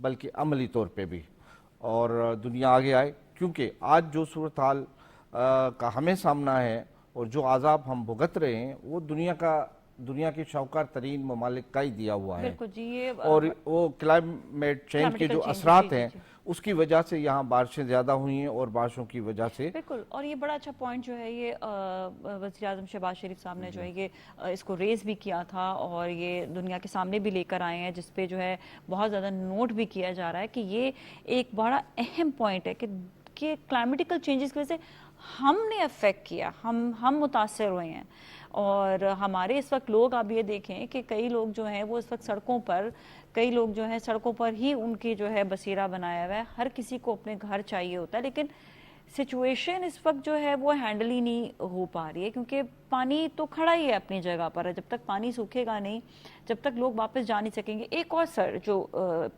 بلکہ عملی طور پہ بھی، اور دنیا آگے آئے، کیونکہ آج جو صورتحال کا ہمیں سامنا ہے اور جو عذاب ہم بھگت رہے ہیں وہ دنیا کے شاہکار ترین ممالک کا ہی دیا ہوا ہے، بالکل جی، یہ اور وہ کلائمیٹ چینج کے جو اثرات ہیں اس کی وجہ سے یہاں بارشیں زیادہ ہوئی ہیں، اور بارشوں کی وجہ سے بالکل. اور یہ بڑا اچھا پوائنٹ جو ہے یہ وزیر اعظم شہباز شریف صاحب نے جو ہے یہ اس کو ریز بھی کیا تھا اور یہ دنیا کے سامنے بھی لے کر آئے ہیں، جس پہ جو ہے بہت زیادہ نوٹ بھی کیا جا رہا ہے کہ یہ ایک بڑا اہم پوائنٹ ہے کہ کلائمیٹیکل چینجز کی وجہ سے ہم نے افیکٹ کیا، ہم متاثر ہوئے ہیں. اور ہمارے اس وقت لوگ آپ یہ دیکھیں کہ کئی لوگ جو ہیں وہ اس وقت کئی لوگ جو ہیں سڑکوں پر ہی ان کی جو ہے بسیرا بنایا ہوا ہے. ہر کسی کو اپنے گھر چاہیے ہوتا ہے، لیکن سچویشن اس وقت جو ہے وہ ہینڈل ہی نہیں ہو پا رہی ہے، کیونکہ پانی تو کھڑا ہی ہے اپنی جگہ پر. جب تک پانی سوکھے گا نہیں، جب تک لوگ واپس جا نہیں سکیں گے. ایک اور سر جو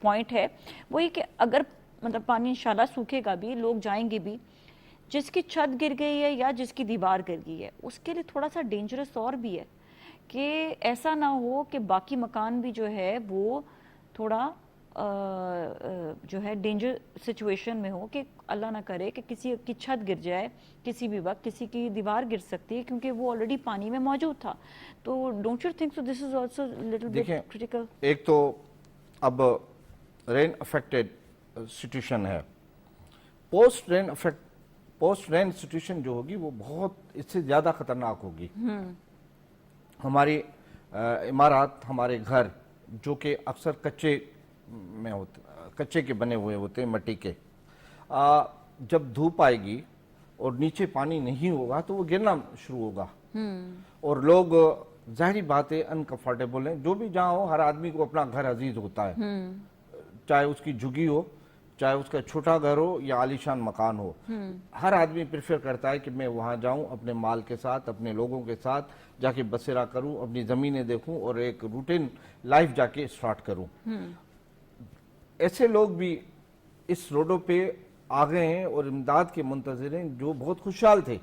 پوائنٹ ہے وہی کہ اگر مطلب پانی انشاءاللہ سوکھے گا بھی، لوگ جائیں گے بھی، جس کی چھت گر گئی ہے یا جس کی دیوار گر گئی ہے اس کے لیے تھوڑا سا ڈینجرس اور بھی ہے کہ ایسا نہ ہو کہ باقی مکان بھی جو ہے وہ تھوڑا جو ہے ڈینجر سچویشن میں ہو، کہ اللہ نہ کرے کہ کسی کی چھت گر جائے، کسی بھی وقت کسی کی دیوار گر سکتی ہے کیونکہ وہ آلریڈی پانی میں موجود تھا. تو don't you think so this is also little bit critical? ایک تو اب رین افیکٹڈ سچویشن ہے، پوسٹ رین سچویشن جو ہوگی وہ بہت اس سے زیادہ خطرناک ہوگی. ہماری عمارات، ہمارے گھر جو کہ اکثر کچے کے بنے ہوئے ہوتے ہیں، مٹی کے، جب دھوپ آئے گی اور نیچے پانی نہیں ہوگا تو وہ گرنا شروع ہوگا، اور لوگ ظاہری بات ہے انکمفرٹیبل ہیں. جو بھی جہاں ہو، ہر آدمی کو اپنا گھر عزیز ہوتا ہے، چاہے اس کی جھگی ہو، چاہے اس کا چھوٹا گھر ہو یا عالیشان مکان ہو. ہر آدمی پریفر کرتا ہے کہ میں وہاں جاؤں، اپنے مال کے ساتھ، اپنے لوگوں کے ساتھ جا کے بسیرا کروں، اپنی زمینیں دیکھوں اور ایک روٹین لائف جا کے سٹارٹ کروں. ایسے لوگ بھی اس روڈوں پہ آ گئے ہیں اور امداد کے منتظر ہیں جو بہت خوشحال تھے،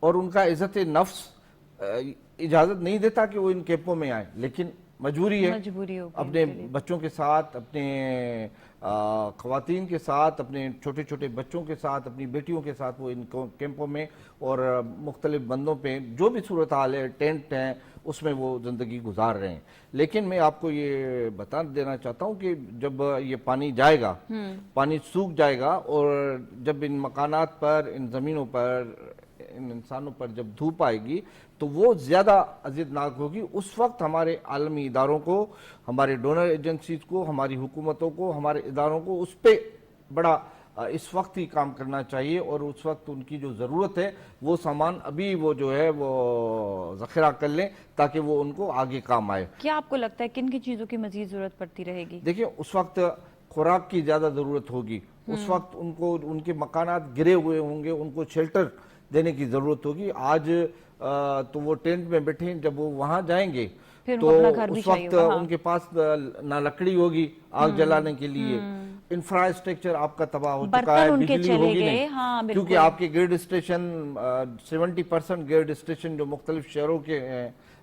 اور ان کا عزت نفس اجازت نہیں دیتا کہ وہ ان کیمپوں میں آئیں، لیکن مجبوری ہے اپنے بچوں کے ساتھ، اپنے خواتین کے ساتھ، اپنے چھوٹے چھوٹے بچوں کے ساتھ، اپنی بیٹیوں کے ساتھ وہ ان کیمپوں میں اور مختلف بندوں پہ جو بھی صورتحال ہے، ٹینٹ ہیں، اس میں وہ زندگی گزار رہے ہیں. لیکن میں آپ کو یہ بتا دینا چاہتا ہوں کہ جب یہ پانی جائے گا، پانی سوکھ جائے گا، اور جب ان مکانات پر، ان زمینوں پر، ان انسانوں پر جب دھوپ آئے گی تو وہ زیادہ اذیت ناک ہوگی. اس وقت ہمارے عالمی اداروں کو، ہمارے ڈونر ایجنسیز کو، ہماری حکومتوں کو، ہمارے اداروں کو اس پہ بڑا اس وقت ہی کام کرنا چاہیے، اور اس وقت ان کی جو ضرورت ہے وہ سامان ابھی وہ جو ہے وہ ذخیرہ کر لیں تاکہ وہ ان کو آگے کام آئے. کیا آپ کو لگتا ہے کن کی چیزوں کی مزید ضرورت پڑتی رہے گی؟ دیکھیں، اس وقت خوراک کی زیادہ ضرورت ہوگی. اس وقت ان کو، ان کے مکانات گرے ہوئے ہوں گے، ان کو شیلٹر دینے کی ضرورت ہوگی. آج تو وہ ٹینٹ میں بیٹھے ہیں، جب وہ وہاں جائیں گے تو اس وقت ان کے پاس نہ لکڑی ہوگی آگ جلانے کے لیے، انفراسٹرکچر آپ کا تباہ ہو چکا ہے، بجلی ہوگی نہیں، کیونکہ آپ کے گریڈ اسٹیشن 70% گریڈ اسٹیشن جو مختلف شہروں کے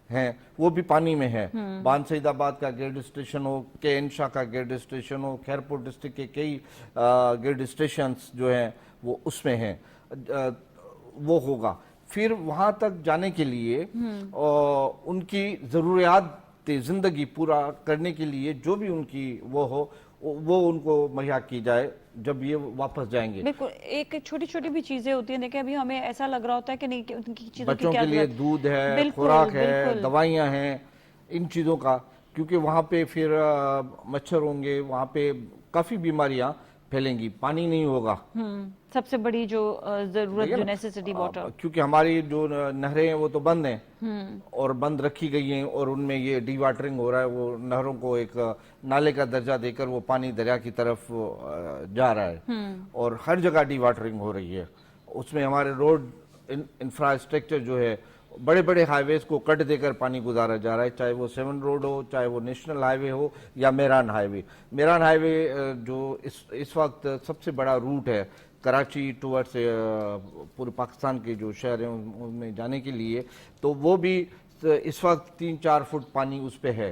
ہیں وہ بھی پانی میں ہے. بان سعید آباد کا گریڈ اسٹیشن ہو، کے این شاہ کا گریڈ اسٹیشن ہو، خیرپور ڈسٹرکٹ کے کئی گریڈ اسٹیشنز جو ہیں وہ اس میں ہیں، وہ ہوگا. پھر وہاں تک جانے کے لیے ان کی ضروریات زندگی پورا کرنے کے لیے جو بھی ان کی وہ ہو وہ ان کو مہیا کی جائے جب یہ واپس جائیں گے. بالکل. ایک چھوٹی چھوٹی بھی چیزیں ہوتی ہیں، دیکھیں ابھی ہمیں ایسا لگ رہا ہوتا ہے کہ نہیں، ان کی چیزوں کی بچوں کے لیے دودھ ہے، خوراک ہے، دوائیاں ہیں، ان چیزوں کا، کیونکہ وہاں پہ پھر مچھر ہوں گے، وہاں پہ کافی بیماریاں پھیلیں گی. پانی نہیں ہوگا، سب سے بڑی جو ضرورت، جو نیسیسٹی واٹر، کیونکہ ہماری جو نہریں ہیں وہ تو بند ہیں اور بند رکھی گئی ہیں، اور ان میں یہ ڈی واٹرنگ ہو رہا ہے. وہ نہروں کو ایک نالے کا درجہ دے کر وہ پانی دریا کی طرف جا رہا ہے، اور ہر جگہ ڈی واٹرنگ ہو رہی ہے. اس میں ہمارے روڈ انفراسٹرکچر جو ہے، بڑے بڑے ہائی ویز کو کٹ دے کر پانی گزارا جا رہا ہے، چاہے وہ 7 روڈ ہو، چاہے وہ نیشنل ہائی وے ہو یا میران ہائی وے. میران ہائی وے جو اس وقت سب سے بڑا روٹ ہے کراچی ٹورڈز پورے پاکستان کے جو شہر ہیں ان میں جانے کے لیے، تو وہ بھی اس وقت 3-4 فٹ پانی اس پہ ہے.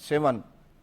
7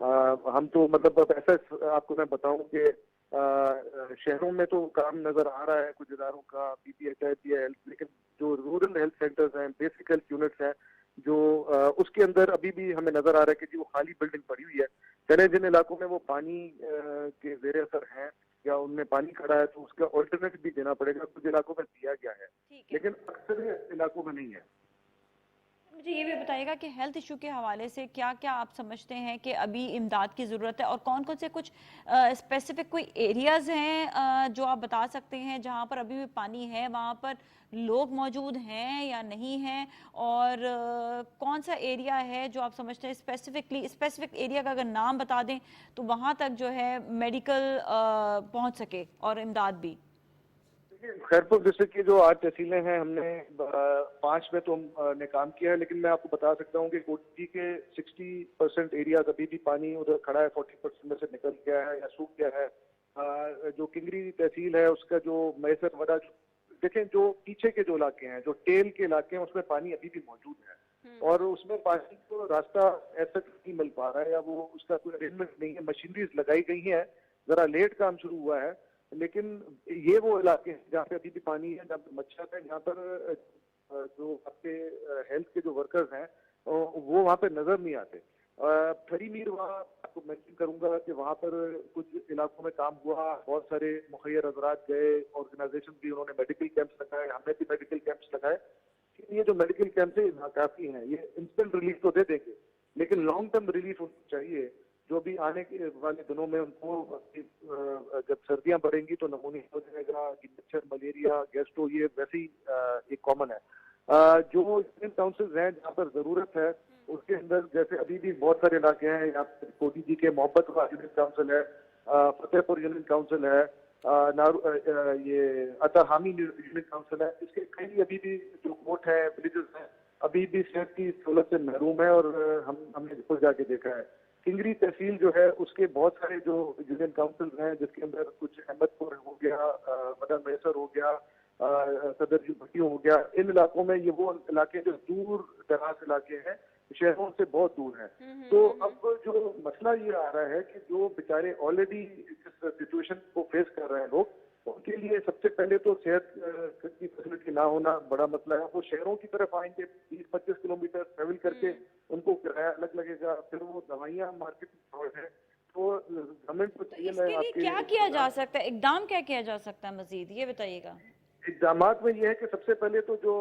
ہم تو مطلب اب ایسا آپ کو میں بتاؤں کہ شہروں میں تو کام نظر آ رہا ہے کچھ اداروں کا، پی پی ایچ آئی ہیلتھ، لیکن جو رورل ہیلتھ سینٹرز ہیں، بیسک ہیلتھ یونٹس ہیں، جو اس کے اندر ابھی بھی ہمیں نظر آ رہا ہے کہ جی وہ خالی بلڈنگ پڑی ہوئی ہے. چلے جن علاقوں میں وہ پانی کے زیر اثر ہیں یا ان میں پانی کھڑا ہے تو اس کا آلٹرنیٹ بھی دینا پڑے گا. کچھ علاقوں میں دیا گیا ہے لیکن اکثر علاقوں میں نہیں ہے. مجھے یہ بھی بتائیے گا کہ ہیلتھ ایشو کے حوالے سے کیا کیا آپ سمجھتے ہیں کہ ابھی امداد کی ضرورت ہے، اور کون کون سے کچھ اسپیسیفک کوئی ایریاز ہیں جو آپ بتا سکتے ہیں جہاں پر ابھی بھی پانی ہے، وہاں پر لوگ موجود ہیں یا نہیں ہیں، اور کون سا ایریا ہے جو آپ سمجھتے ہیں اسپیسیفک ایریا کا اگر نام بتا دیں تو وہاں تک جو ہے میڈیکل پہنچ سکے اور امداد بھی؟ خیرپور ڈسٹرکٹ کی جو 8 تحصیلیں ہیں، ہم نے 5 میں تو ہم نے کام کیا ہے، لیکن میں آپ کو بتا سکتا ہوں کہ کوٹی کے 60% ایریاز ابھی بھی پانی ادھر کھڑا ہے، 40% میں سے نکل گیا ہے یا سوکھ گیا ہے. جو کنگری تحصیل ہے اس کا جو میسر وڈا، دیکھیں جو پیچھے کے جو علاقے ہیں، جو ٹیل کے علاقے ہیں، اس میں پانی ابھی بھی موجود ہے اور اس میں پانی کو راستہ ایسا نہیں مل پا رہا ہے یا وہ اس کا کوئی ارینجمنٹ نہیں ہے. مشینریز لگائی گئی ہیں، ذرا لیٹ کام شروع ہوا ہے، لیکن یہ وہ علاقے ہیں جہاں پہ ابھی بھی پانی ہے، جہاں پہ مچھر ہے، جہاں پر جو آپ کے ہیلتھ کے جو ورکرز ہیں وہ وہاں پہ نظر نہیں آتے. پھری میر وہاں آپ کو مینشن کروں گا کہ وہاں پر کچھ علاقوں میں کام ہوا، بہت سارے مخیر حضرات گئے، آرگنائزیشن بھی انہوں نے میڈیکل کیمپس لگائے، ہم نے بھی میڈیکل کیمپس لگائے. یہ جو میڈیکل کیمپس ہیں ناکافی ہیں. یہ انسٹنٹ ریلیف تو دے دیں گے لیکن لانگ ٹرم ریلیف ہونا چاہیے، جو بھی آنے کے والے دنوں میں ان کو جب سردیاں بڑھیں گی تو نمونیا ہو جائے گا، مچھر، ملیریا، گیسٹو، یہ ویسے ہی ایک کامن ہے. جو یونین کاؤنسلز ہیں جہاں پر ضرورت ہے اس کے اندر، جیسے ابھی بھی بہت سارے علاقے ہیں، یہاں پہ کوٹی جی کے محبت کا یونین کاؤنسل ہے، فتح پور یونین کاؤنسل ہے، یہ عطا حامی یونین کاؤنسل ہے. اس کے کئی ابھی بھی جو کوٹ ہے، ولیجز ہیں، ابھی بھی صحت کی سہولت سے محروم ہے اور ہم نے خود جا کے دیکھا ہے. کنگری تحصیل جو ہے اس کے بہت سارے جو یونین کاؤنسل ہیں، جس کے اندر کچھ احمد پور ہو گیا، مدن میسر ہو گیا، صدر جی بھٹیوں ہو گیا، ان علاقوں میں یہ وہ علاقے جو دور دراز علاقے ہیں، شہروں سے بہت دور ہیں. تو اب جو مسئلہ یہ آ رہا ہے کہ جو بیچارے آلریڈی اس سچویشن کو فیس کر رہے ہیں لوگ، ان کے لیے سب سے پہلے تو صحت کی فیسلٹی نہ ہونا بڑا مسئلہ ہے. وہ شہروں کی طرف آئیں گے، 20-25 کلومیٹر ٹریول کر کے، ان کو کرایہ الگ لگے گا، پھر وہ دوائیاں مارکیٹ میں ہیں. تو گورنمنٹ کو چاہیے، اس کے لیے کیا کیا جا سکتا ہے، اقدام کیا کیا جا سکتا ہے مزید، یہ بتائیے گا. اقدامات میں یہ ہے کہ سب سے پہلے تو جو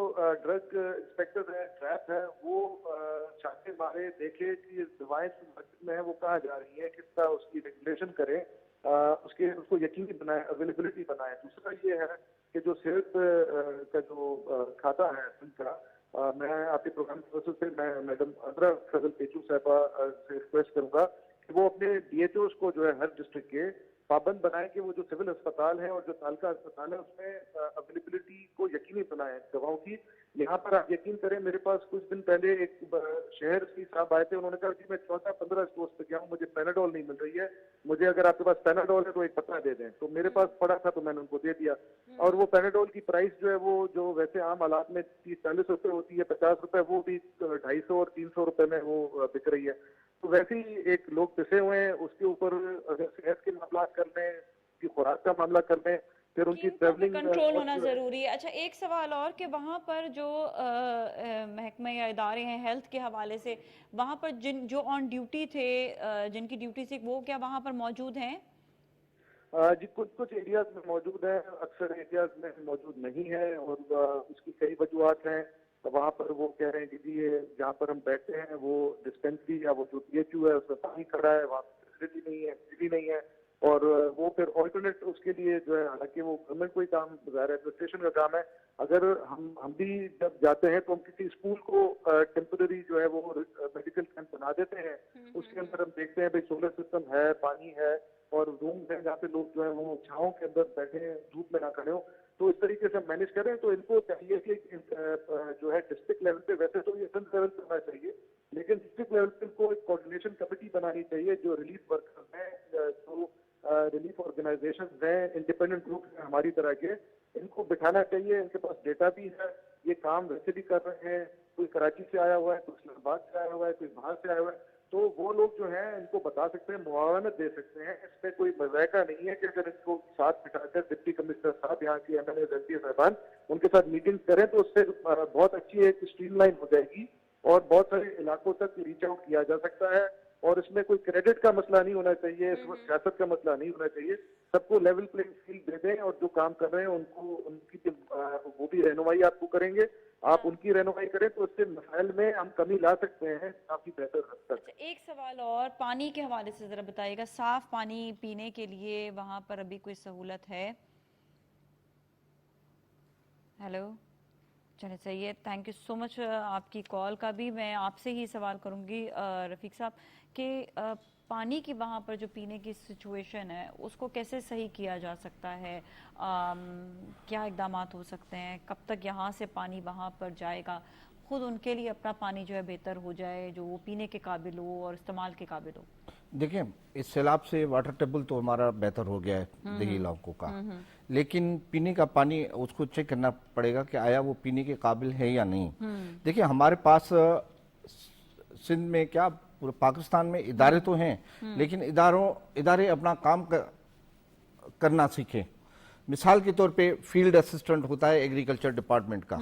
ڈرگ انسپیکٹر ہے، ٹریپ ہے، وہ چھاپے مارے، دیکھے کہ دوائیں مارکیٹ میں ہیں وہ کہاں جا رہی ہیں، کس طرح اس کی ریگولیشن کرے، اس کو یقینی بنائے، اویلیبلٹی بنائے. دوسرا یہ ہے کہ جو صحت کا جو کھاتا ہے ان کا، میں آپ کے پروگرام کی وجہ سے میں میڈم اندرا فضل پیچو صاحبہ سے ریکویسٹ کروں گا کہ وہ اپنے ڈی ایچ اوز کو جو ہے ہر ڈسٹرکٹ کے پابند بنائیں کہ وہ جو سول اسپتال ہے اور جو تعلقہ اسپتال ہے اس میں اویلیبلٹی کو یقینی بنائیں دواؤں کی. یہاں پر آپ یقین کریں، میرے پاس کچھ دن پہلے ایک شہر سے صاحب آئے تھے، انہوں نے کہا کہ میں 14-15 اسٹورز پہ گیا ہوں، مجھے پیناڈول نہیں مل رہی ہے، مجھے اگر آپ کے پاس پیناڈول ہے تو ایک پتہ دے دیں. تو میرے پاس پڑا تھا تو میں نے ان کو دے دیا، اور وہ پیناڈول کی پرائس جو ہے وہ جو ویسے عام حالات میں 30-40 روپے ہوتی ہے، 50 روپے، وہ بھی 250 اور 300 روپے میں وہ بک رہی ہے. تو ویسے ہی ایک لوگ پسے ہوئے ہیں، اس کے اوپر اگر صحت کے معاملات کر لیں، کی خوراک کا معاملہ کر لیں، پھر ان کی ٹریولنگ کنٹرول ہونا ضروری ہے. اچھا، ایک سوال اور کہ وہاں پر جو محکمہ یا ادارے ہیں ہیلتھ کے حوالے سے، وہاں پر جو آن ڈیوٹی تھے، جن کی ڈیوٹی سے، وہ کیا وہاں پر موجود ہیں؟ جی کچھ ایریاز میں موجود ہیں، اکثر ایریاز میں موجود نہیں ہے، اور اس کی کئی وجوہات ہیں. وہاں پر وہ کہہ رہے ہیں کہ جی جہاں پر ہم بیٹھتے ہیں وہ ڈسپینسری یا وہ جو پی ایچ یو ہے اس میں پانی کھڑا ہے، وہاں فیسلٹی نہیں ہے، بجلی نہیں ہے، اور وہ پھر آلٹرنیٹ اس کے لیے جو ہے، حالانکہ وہ گورنمنٹ کو ہی کام ظاہر ہے، ایڈمنسٹریشن کا کام ہے. اگر ہم بھی جب جاتے ہیں تو ہم کسی اسکول کو ٹیمپرری جو ہے وہ میڈیکل کیمپ بنا دیتے ہیں، اس کے اندر ہم دیکھتے ہیں بھائی سولر سسٹم ہے، پانی ہے، اور روم ہے جہاں پہ لوگ جو ہے وہ چھاؤں کے اندر بیٹھے ہیں، دھوپ میں نہ کھڑے ہوں. تو اس طریقے سے ہم مینیج کریں. تو ان کو چاہیے کہ جو ہے ڈسٹرکٹ لیول پہ، ویسے تو یہ سینٹر لیول پہ ہونا چاہیے، لیکن ڈسٹرکٹ لیول پہ کو ایک کوآرڈینیشن کمیٹی بنانی چاہیے، جو ریلیف ورکرز ہیں، جو ریلیف آرگنائزیشن ہیں، انڈیپینڈنٹ گروپ ہیں ہماری طرح کے، ان کو بٹھانا چاہیے. ان کے پاس ڈیٹا بھی ہے، یہ کام ویسے بھی کر رہے ہیں. کوئی کراچی سے آیا ہوا ہے، کوئی اسلام آباد سے آیا ہوا ہے، کوئی باہر سے آیا ہوا ہے. تو وہ لوگ جو ہیں ان کو بتا سکتے ہیں, معاونت دے سکتے ہیں. اس میں کوئی مذائقہ نہیں ہے کہ اگر ان کو ساتھ بٹھا کر ڈپٹی کمشنر صاحب, یہاں کی M L A M P صاحبان, ان کے ساتھ میٹنگ کریں تو اس سے بہت اچھی ایک اسٹریم لائن ہو جائے گی اور بہت سارے علاقوں تک ریچ آؤٹ کیا جا سکتا ہے. اور اس میں کوئی کریڈٹ کا مسئلہ نہیں ہونا چاہیے, اس وقت سیاست کا مسئلہ نہیں ہونا چاہیے. سب کو لیول پلینگ فیلڈ دے دیں اور جو کام کر رہے ہیں ان کو ان کی وہ بھی رہنمائی آپ کو کریں گے, آپ ان کی رہنمائی کریں تو اس سے مسائل میں ہم کمی لا سکتے ہیں کافی بہتر حد تک. ایک سوال اور پانی کے حوالے سے ذرا بتائیے گا, صاف پانی پینے کے لیے وہاں پر ابھی کوئی سہولت ہے؟ ہیلو, چلے صحیح ہے, تھینک یو سو مچ آپ کی کال کا بھی. میں آپ سے ہی سوال کروں گی رفیق صاحب کہ پانی کی وہاں پر جو پینے کی سچویشن ہے اس کو کیسے صحیح کیا جا سکتا ہے, کیا اقدامات ہو سکتے ہیں, کب تک یہاں سے پانی وہاں پر جائے گا, خود ان کے لیے اپنا پانی جو ہے بہتر ہو جائے, جو وہ پینے کے قابل ہو اور استعمال کے قابل ہو؟ دیکھیں, اس سیلاب سے واٹر ٹیبل تو ہمارا بہتر ہو گیا ہے دیہی علاقوں کا, لیکن پینے کا پانی اس کو چیک کرنا پڑے گا کہ آیا وہ پینے کے قابل ہے یا نہیں. دیکھیں, ہمارے پاس سندھ میں کیا پورے پاکستان میں ادارے تو ہیں, لیکن ادارے اپنا کام کرنا سیکھیں. مثال کے طور پہ فیلڈ اسسٹنٹ ہوتا ہے ایگریکلچر ڈپارٹمنٹ کا,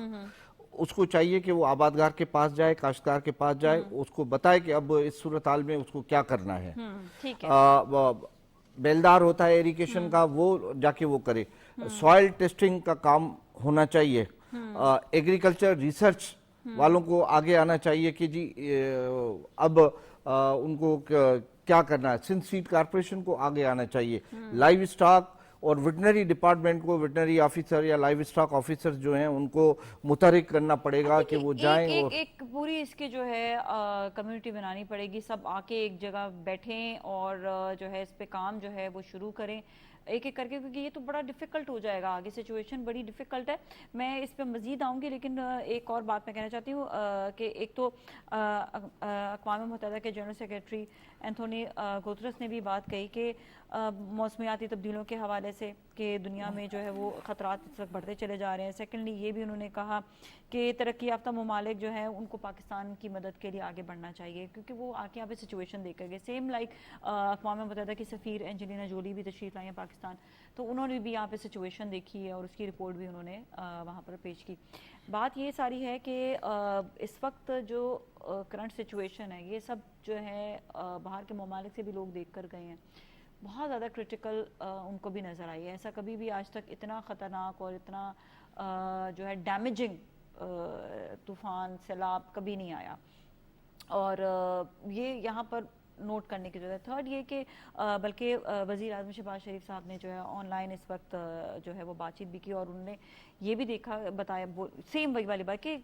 اس کو چاہیے کہ وہ آبادگار کے پاس جائے, کاشتکار کے پاس جائے, اس کو بتائے کہ اب اس صورتحال میں اس کو کیا کرنا ہے. بیلدار ہوتا ہے ایریگیشن کا, وہ جا کے وہ کرے. سوائل ٹیسٹنگ کا کام ہونا چاہیے. ایگریکلچر ریسرچ والوں کو آگے آنا چاہیے کہ جی اب ان کو کیا کرنا ہے. سندھ سیڈ کارپوریشن کو آگے آنا چاہیے. لائیو اسٹاک اور ویٹنری ڈپارٹمنٹ کو, ویٹنری آفیسر یا لائیو اسٹاک آفیسر جو ہیں ان کو متحرک کرنا پڑے گا کہ وہ جائیں اور ایک پوری اس کی جو ہے کمیونٹی بنانی پڑے گی, سب آ کے ایک جگہ بیٹھیں اور جو ہے اس پہ کام جو ہے وہ شروع کریں ایک ایک کر کے, کیونکہ یہ تو بڑا ڈیفیکلٹ ہو جائے گا, آگے سچویشن بڑی ڈیفیکلٹ ہے. میں اس پہ مزید آؤں گی, لیکن ایک اور بات میں کہنا چاہتی ہوں کہ ایک تو اقوام متحدہ کے جنرل سیکریٹری اینتھونی گوترس نے بھی بات کہی کہ موسمیاتی تبدیلیوں کے حوالے سے کہ دنیا میں جو ہے وہ خطرات اس وقت بڑھتے چلے جا رہے ہیں. سیکنڈلی یہ بھی انہوں نے کہا کہ ترقی یافتہ ممالک جو ہیں ان کو پاکستان کی مدد کے لیے آگے بڑھنا چاہیے, کیونکہ وہ آ کے یہاں پہ سچویشن دیکھ کر گئے. سیم لائک اقوام متحدہ کی سفیر انجلینا جولی بھی تشریف لائی ہیں پاکستان, تو انہوں نے بھی یہاں پہ سچویشن دیکھی ہے اور اس کی رپورٹ بھی انہوں نے وہاں پر پیش کی. بات یہ ساری ہے کہ اس وقت جو کرنٹ سچویشن ہے یہ سب جو ہے باہر کے ممالک سے بھی لوگ دیکھ کر گئے ہیں, بہت زیادہ کرٹیکل ان کو بھی نظر آئی ہے. ایسا کبھی بھی آج تک اتنا خطرناک اور اتنا جو ہے ڈیمیجنگ طوفان سیلاب کبھی نہیں آیا, اور یہ یہاں پر نوٹ کرنے کی ضرورت ہے. تھرڈ یہ کہ بلکہ وزیر اعظم شہباز شریف صاحب نے جو ہے آن لائن اس وقت جو ہے وہ بات چیت بھی کی, اور انہوں نے یہ بھی بتایا سیم وہی والی بات کہ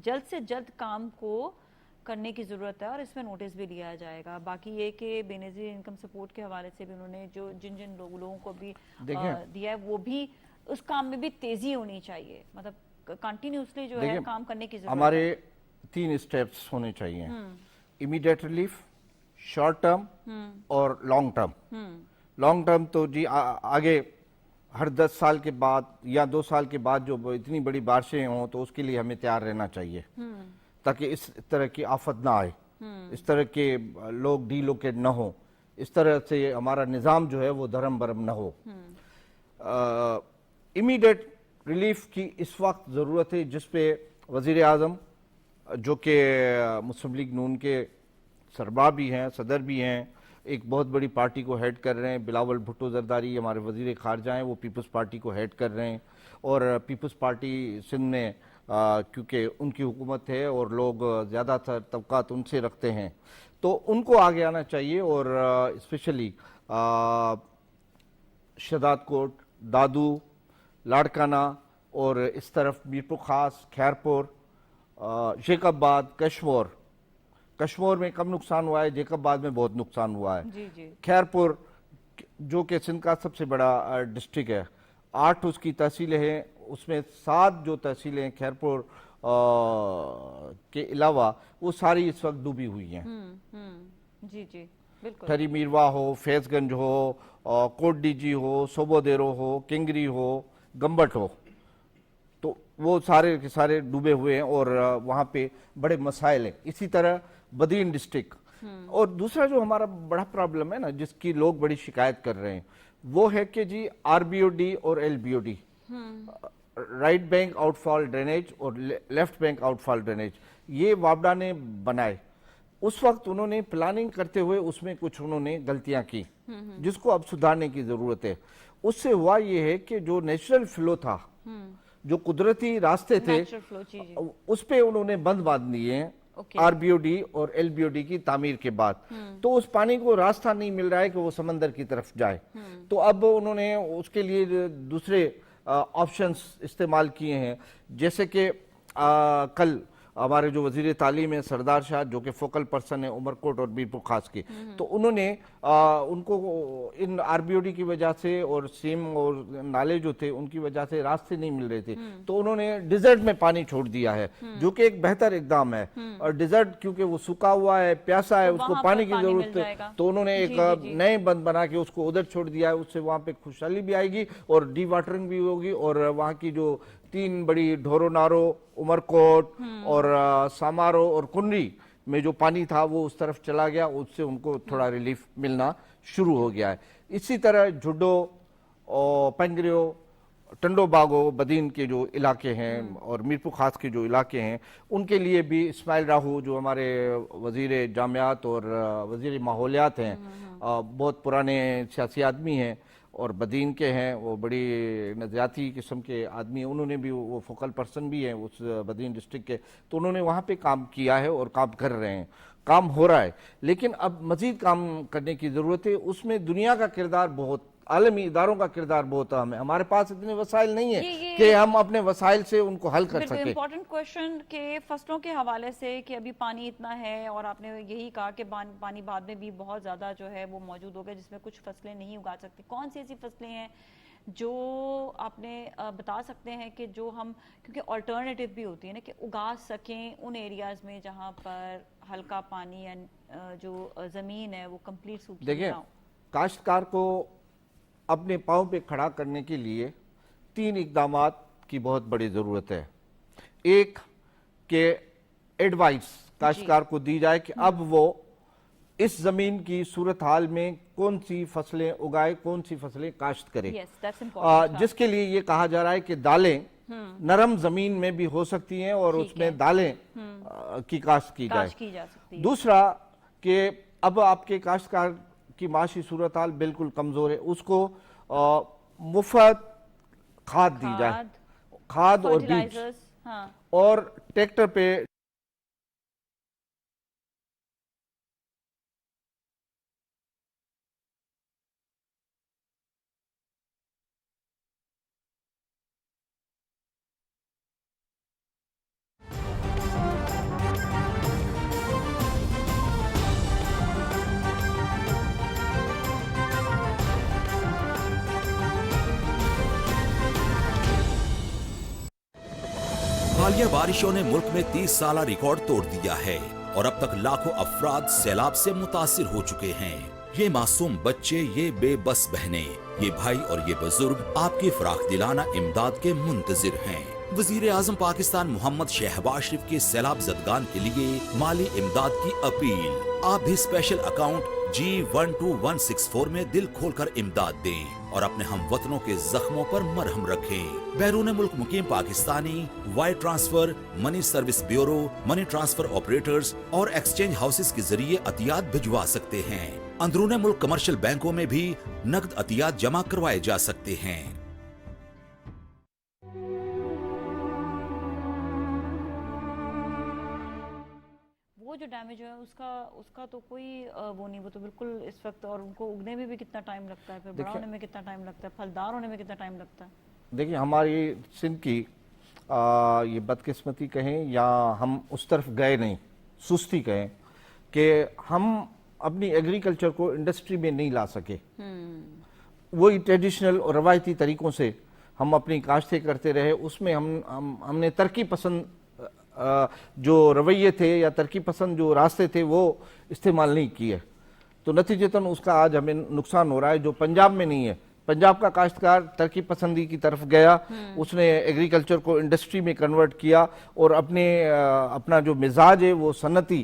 جلد سے جلد کام کو کرنے کی ضرورت ہے اور اس میں نوٹس بھی لیا جائے گا. باقی یہ کہ بے نظیر انکم سپورٹ کے حوالے سے بھی انہوں نے جو جن لوگوں کو بھی دیا ہے وہ بھی اس کام میں بھی تیزی ہونی چاہیے, مطلب کنٹینیوسلی جو ہے کام کرنے کی ضرورت ہے. ہمارے 3 اسٹیپس ہونے چاہیے, امیڈیٹ ریلیف, شارٹ ٹرم اور لانگ ٹرم. لانگ ٹرم تو جی آگے ہر 10 سال کے بعد یا 2 سال کے بعد جو اتنی بڑی بارشیں ہوں تو اس کے لیے ہمیں تیار رہنا چاہیے تاکہ اس طرح کی آفت نہ آئے, اس طرح کے لوگ ڈی لوکیٹ نہ ہوں, اس طرح سے ہمارا نظام جو ہے وہ دھرم برم نہ ہو. امیڈیٹ ریلیف کی اس وقت ضرورت ہے جس پہ وزیر اعظم جو کہ مسلم لیگ نون کے سربراہ بھی ہیں, صدر بھی ہیں, ایک بہت بڑی پارٹی کو ہیڈ کر رہے ہیں. بلاول بھٹو زرداری ہمارے وزیر خارجہ ہیں, وہ پیپلز پارٹی کو ہیڈ کر رہے ہیں, اور پیپلز پارٹی سندھ میں کیونکہ ان کی حکومت ہے اور لوگ زیادہ تر طبقات ان سے رکھتے ہیں تو ان کو آگے آنا چاہیے. اور اسپیشلی شہداد کوٹ, دادو, لاڑکانہ اور اس طرف میرپور خاص, خیرپور, شیخ آباد, کشمور میں کم نقصان ہوا ہے, جیکب آباد میں بہت نقصان ہوا ہے. خیرپور جو کہ سندھ کا سب سے بڑا ڈسٹرکٹ ہے, 8 اس کی تحصیلیں ہیں, اس میں 7 جو تحصیلیں ہیں خیرپور کے علاوہ وہ ساری اس وقت ڈوبی ہوئی ہیں. جی جی بالکل. ٹھری میروا ہو, فیض گنج ہو, کوٹ ڈی جی ہو, صوبو دیرو ہو, کنگری ہو, گمبٹ ہو, تو وہ سارے کے سارے ڈوبے ہوئے ہیں اور وہاں پہ بڑے مسائل ہیں. اسی طرح بدین ڈسٹرکٹ اور دوسرا جو ہمارا بڑا پرابلم ہے نا جس کی لوگ بڑی شکایت کر رہے ہیں وہ ہے کہ جی RBOD اور LBOD، رائٹ بینک آؤٹ فال ڈرینیج اور لیفٹ بینک آؤٹ فال ڈرینیج، یہ وابڈا نے بنائے. اس وقت انہوں نے پلاننگ کرتے ہوئے اس میں کچھ انہوں نے غلطیاں کی جس کو اب سدھارنے کی ضرورت ہے. اس سے ہوا یہ ہے کہ جو نیچرل فلو تھا، جو قدرتی راستے تھے، اس پہ انہوں نے بند باندھ دیے ہیں RBOD اور LBOD کی تعمیر کے بعد. تو اس پانی کو راستہ نہیں مل رہا ہے کہ وہ سمندر کی طرف جائے. تو اب انہوں نے اس کے لیے دوسرے آپشنز استعمال کیے ہیں، جیسے کہ کل ہمارے جو وزیر تعلیم ہے سردار شاہ، جو کہ فوکل پرسن ہے عمر کوٹ اور میرپور خاص کے، تو انہوں نے ان کو ان RBOD کی وجہ سے اور سیم اور نالے جو تھے ان کی وجہ سے راستے نہیں مل رہے تھے، تو انہوں نے ڈیزرٹ میں پانی چھوڑ دیا ہے، جو کہ ایک بہتر اقدام ہے. اور ڈیزرٹ کیونکہ وہ سوکھا ہوا ہے، پیاسا ہے، اس کو پانی کی ضرورت ہے، تو انہوں نے ایک نئے بند بنا کے اس کو ادھر چھوڑ دیا ہے. اس سے وہاں پہ خوشحالی بھی آئے گی اور ڈی واٹرنگ بھی ہوگی، اور وہاں کی جو 3 بڑی ڈھورو نارو، عمر کوٹ اور سامارو اور کنری میں جو پانی تھا وہ اس طرف چلا گیا، اس سے ان کو تھوڑا ریلیف ملنا شروع ہو گیا ہے. اسی طرح جھڈو اور پنگریو، ٹنڈو باغو، بدین کے جو علاقے ہیں اور میرپور خاص کے جو علاقے ہیں ان کے لیے بھی اسماعیل راہو جو ہمارے وزیر جامعات اور وزیر ماحولیات ہیں، بہت پرانے سیاسی آدمی ہیں اور بدین کے ہیں، وہ بڑی نظریاتی قسم کے آدمی ہیں، انہوں نے بھی وہ فوکل پرسن بھی ہیں اس بدین ڈسٹرکٹ کے، تو انہوں نے وہاں پہ کام کیا ہے اور کام کر رہے ہیں، کام ہو رہا ہے. لیکن اب مزید کام کرنے کی ضرورت ہے. اس میں دنیا کا کردار بہت، عالمی اداروں کا کردار بہت اہم ہے. ہمارے پاس اتنے وسائل نہیں ہیں کہ ہم اپنے وسائل سے ان کو حل کر سکیں. امپورٹنٹ کویشچن کہ فصلوں کے حوالے سے کہ ابھی پانی اتنا ہے اور آپ نے یہی کہا کہ پانی بعد میں بھی بہت زیادہ جو ہے وہ موجود ہوگا جس میں کچھ فصلیں نہیں اگا سکتی. کون سی ایسی فصلیں ہیں جو آپ نے بتا سکتے ہیں کہ جو ہم، کیونکہ آلٹرنیٹیو بھی ہوتی ہے نا، کہ اگا سکیں ان ایریاز میں جہاں پر ہلکا پانی یا جو زمین ہے وہ کمپلیٹ سوکھی نہ ہو؟ دیکھیں، کاشتکار کو اپنے پاؤں پہ کھڑا کرنے کے لیے 3 اقدامات کی بہت بڑی ضرورت ہے. ایک کہ ایڈوائس کاشتکار کو دی جائے کہ اب وہ اس زمین کی صورتحال میں کون سی فصلیں اگائے، کون سی فصلیں کاشت کرے، جس کے لیے یہ کہا جا رہا ہے کہ دالیں نرم زمین میں بھی ہو سکتی ہیں اور اس میں دالیں کی کاشت کی جائے. دوسرا کہ اب آپ کے کاشتکار کی معاشی صورتحال بالکل کمزور ہے، اس کو مفت کھاد دی جائے، کھاد اور بیج، اور ٹریکٹر پہ حالیہ بارشوں نے ملک میں 30 سالہ ریکارڈ توڑ دیا ہے اور اب تک لاکھوں افراد سیلاب سے متاثر ہو چکے ہیں. یہ معصوم بچے، یہ بے بس بہنیں، یہ بھائی اور یہ بزرگ آپ کی فراخ دلانہ امداد کے منتظر ہیں. وزیر اعظم پاکستان محمد شہباز شریف کے سیلاب زدگان کے لیے مالی امداد کی اپیل. آپ بھی اسپیشل اکاؤنٹ G12164 میں دل کھول کر امداد دیں اور اپنے ہم وطنوں کے زخموں پر مرہم رکھیں. بیرون ملک مقیم Pakistani wire transfer, money service bureau, money transfer operators اور ایکسچینج ہاؤسز کے ذریعے عطیات بھجوا سکتے ہیں. اندرون ملک کمرشل بینکوں میں بھی نقد عطیات جمع کروائے جا سکتے ہیں. وہ جو ڈیمیج ہے اس کا تو کوئی وہ نہیں، وہ تو بالکل اس وقت، اور ان کو اگنے میں بھی کتنا ٹائم لگتا ہے، پھر بڑا ہونے میں کتنا ٹائم لگتا ہے، پھلدار ہونے میں کتنا ٹائم لگتا ہے. دیکھیں، ہماری سندھ کی یہ بدقسمتی کہیں یا ہم اس طرف گئے نہیں، سستی کہیں کہ ہم اپنی ایگریکلچر کو انڈسٹری میں نہیں لا سکے. وہی ٹریڈیشنل اور روایتی طریقوں سے ہم اپنی کاشتیں کرتے رہے، اس میں ہم نے ترقی پسند جو رویے تھے یا ترقی پسند جو راستے تھے وہ استعمال نہیں کیے، تو نتیجتاً اس کا آج ہمیں نقصان ہو رہا ہے جو پنجاب میں نہیں ہے. پنجاب کا کاشتکار ترقی پسندی کی طرف گیا، اس نے ایگریکلچر کو انڈسٹری میں کنورٹ کیا اور اپنا جو مزاج ہے وہ صنعتی